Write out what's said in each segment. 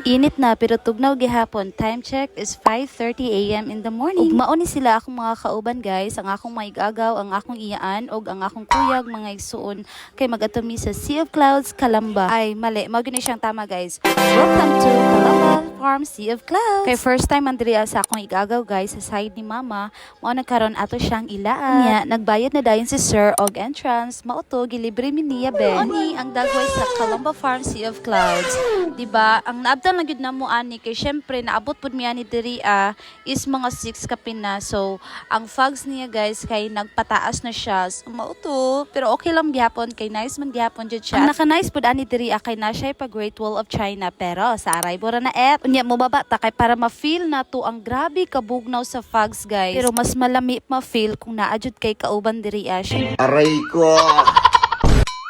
Init na pero tugnaw gihapon. Time check is 5:30 AM in the morning. Ug mao ni sila akong mga kauban guys, ang akong maigagaw, ang akong iyaan og ang akong kuyag mga igsuon kay magatumi sa Sea of Clouds, Calamba. Ay mali, mao gini siyang tama guys. Welcome to Calamba Farm Sea of Clouds. Kay first time man diri sa akong igagaw guys sa side ni mama, mao nagkaron ato siyang ilaan. Nya nagbayad na dayon si sir og entrance, mao to gilibre mi niya ben. Ani ang dagway sa Calamba Farm Sea of Clouds. Diba? Ang naabdan lang yun na mo ani kay syempre naabot pud mi ani diri is mga 6 kapin na. So ang fogs niya guys kay nagpataas na siya. So mao to, pero okay lang gihapon kay nice man gihapon jud siya. Ang naka-nice pud ani diri kay na siya pa Great Wall of China pero sa arrival ra na unya mo baba ta kay para ma-feel na to ang grabe kabugnaw sa fogs guys. Pero mas malami ma-feel kung naa jud kay kauban diri siya. Aray ko!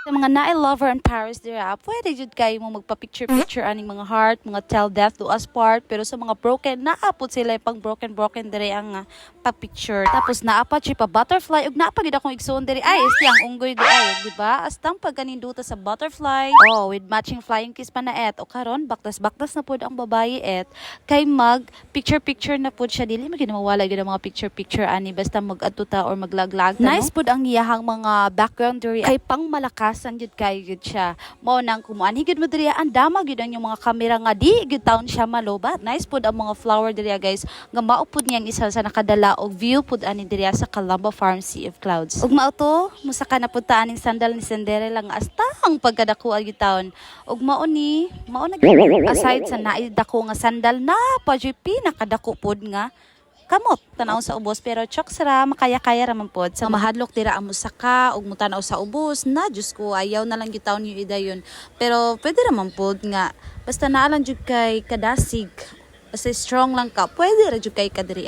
Sa mga naay lover in Paris dira, pwede jud kayo mo magpa-picture-picture aning mga heart, mga tell death do us part, pero sa mga broken, naapot sila pang broken diri ang pa-picture. Tapos naapot siya pa butterfly, ug naapa gid akong igsoon diri, ay, istiyang unggoy di ay, di ba? Astang pagganinduta sa butterfly, oh, with matching flying kiss pa na o karon, baktas na pud ang babaye kay mag picture-picture na pud siya, dili maginawala gid ang mga picture-picture ani, basta mag-adto ta or maglaglag. Nice pud ang iyahang mga background diri, kay pang malakas jud kayo jud siya. Mao nang kumuan higid mo diri ang dama gyud ang yung mga kamera nga di gyud taon siya malobat. Nice pud ang mga flower diri guys. Nga mao pud niyang isa sa nakadala og view pud ani diri sa Calamba Farm Sea of Clouds. Ug mao to, musaka na pud ta aning sandal ni Cinderella nga astang pagkadako gyud taon. Ug mao na aside sa naidako nga sandal na pa jud pinakadako pud nga kamot tanaw sa ubos pero chokes ra makaya-kaya ra man pod sa mahadlok dira ang musaka ug mutanaw sa ubos na Diyos ko ayaw na lang gitaon yung idayon pero pwede ra man pod nga basta naa lang jud kay kadasig basta strong lang ka pwede ra jud kay kadiri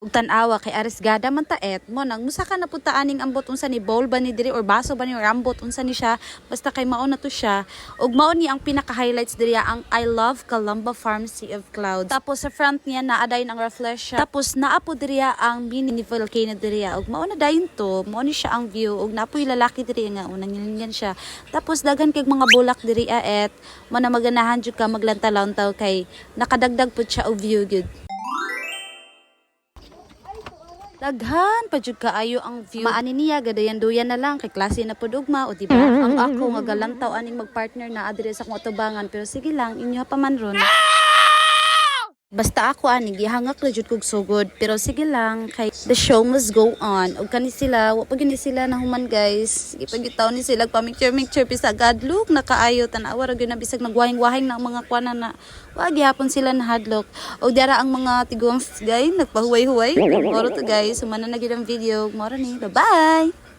ug tan-awa kay arisgada man taet mo nang musaka na pud ta aning ambot unsa ni bowl ba ni diri or baso ba ni or ambot unsa ni siya basta kay mao na to siya ug mao ni ang pinaka-highlights diri ang I love Calamba Farm Sea of Clouds. Tapos sa front niya naa dayon ang reflection. Tapos naa po diri ang mini volcano diri ug mao na dayon to mao ni siya ang view ug napoy lalaki diri nga unang ngilingan siya. Tapos daghan kay mga bulak diri mo na maganahan jud ka maglantaw-lantaw kay nakadagdag pud siya og view gud. Daghan pa jud kaayo ang view. Maani niya gadayan-duyan na lang kay klase na pud ugma o diba? Ang ako nga galantaw aning magpartner na adire sa akong atubangan pero sige lang inyo pa man ron. Basta ako ani gihangak ra jud kog sugod pero sige lang kay the show must go on. Og kani sila wa pa gini sila nahuman guys. Ipagitaw ni sila pa picture bisa gadlok nakaayo tan-awa ra gyud na bisag nagwahing-wahing na mga kuana na wa gihapon sila nahadlok. Og dara ang mga tigons guys nagpahuway-huway. Moro to guys, sumana na gyud ang video. Moro ni. Bye-bye.